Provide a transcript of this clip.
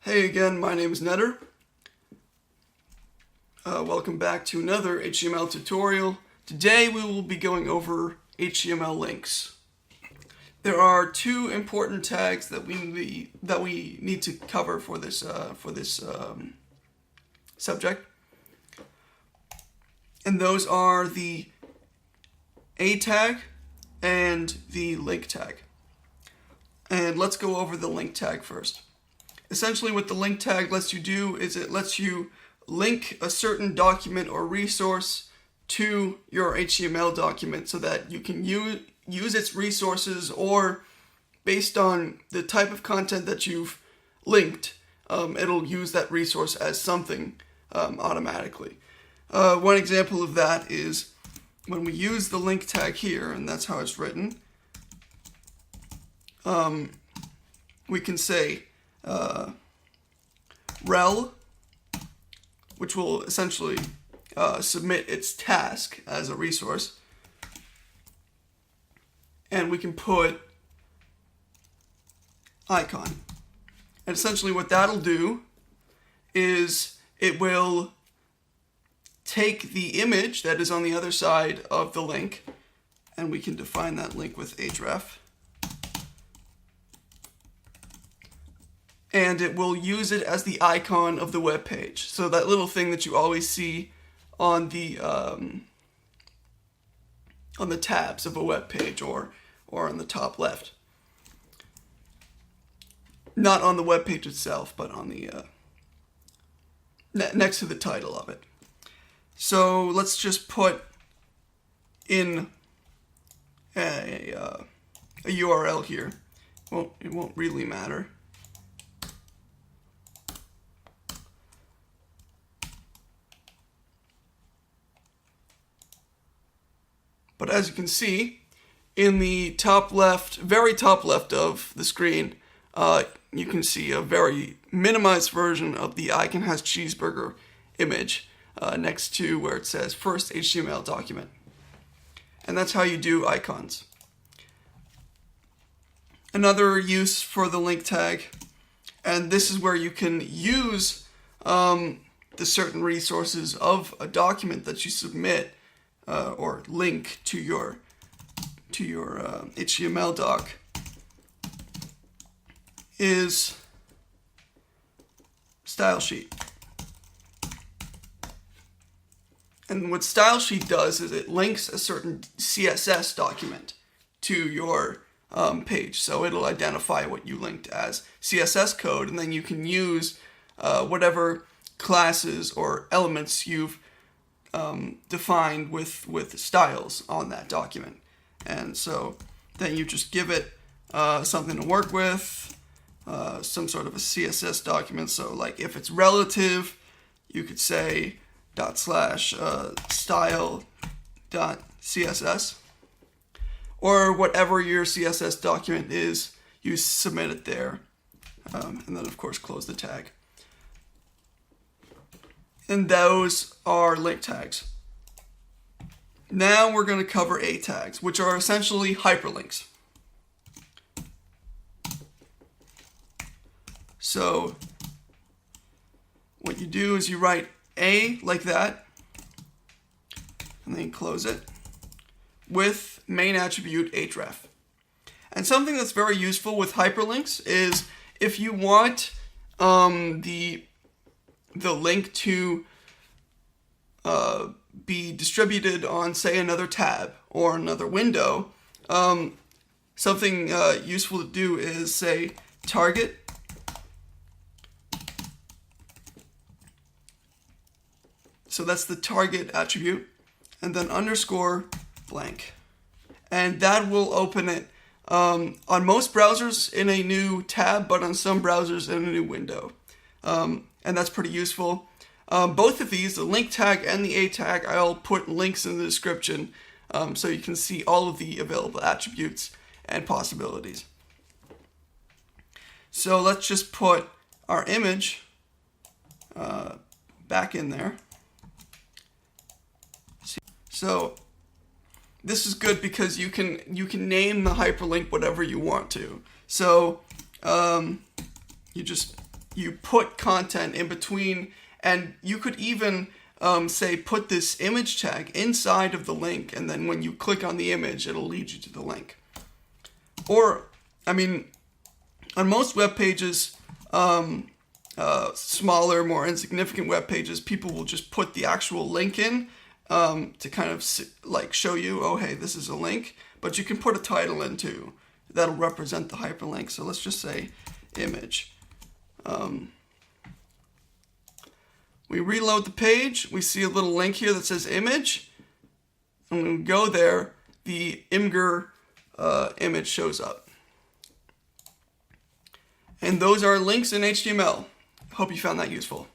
Hey again, my name is Netter. Welcome back to another HTML tutorial. Today we will be going over HTML links. There are two important tags that we need to cover for this subject, and those are the A tag and the link tag. And let's go over the link tag first. Essentially what the link tag lets you do is it lets you link a certain document or resource to your HTML document so that you can use its resources, or based on the type of content that you've linked, it'll use that resource as something automatically. One example of that is when we use the link tag here, and that's how it's written. We can say rel, which will essentially submit its task as a resource, and we can put icon. And essentially what that'll do is it will take the image that is on the other side of the link, and we can define that link with href, and it will use it as the icon of the web page. So that little thing that you always see on the tabs of a web page, or on the top left. Not on the web page itself, but on the next to the title of it. So let's just put in a URL here. Well, it won't really matter. But as you can see, in the top left, very top left of the screen, you can see a very minimized version of the Icon Has Cheeseburger image next to where it says first HTML document. And that's how you do icons. Another use for the link tag, and this is where you can use the certain resources of a document that you submit or link to your HTML doc, is style sheet. And what style sheet does is it links a certain CSS document to your page. So it'll identify what you linked as CSS code, and then you can use whatever classes or elements you've defined with styles on that document. And so then you just give it something to work with, some sort of a CSS document. So like if it's relative, you could say /style.css, or whatever your CSS document is, you submit it there, and then of course close the tag. And those are link tags. Now we're going to cover A tags, which are essentially hyperlinks. So what you do is you write A like that, and then you close it with main attribute href. And something that's very useful with hyperlinks is if you want the link to be distributed on, say, another tab or another window, something useful to do is say target so that's the target attribute, and then underscore blank, and that will open it on most browsers in a new tab, but on some browsers in a new window. And that's pretty useful. Both of these, the link tag and the A tag, I'll put links in the description so you can see all of the available attributes and possibilities. So let's just put our image back in there. So this is good because you can name the hyperlink whatever you want to. So you just you put content in between, and you could even say put this image tag inside of the link, and then when you click on the image, it'll lead you to the link. Or, I mean, on most web pages, smaller, more insignificant web pages, people will just put the actual link in to kind of like show you, oh, hey, this is a link. But you can put a title in too that'll represent the hyperlink. So let's just say image. We reload the page. We see a little link here that says image. And when we go there, the Imgur image shows up. And those are links in HTML. Hope you found that useful.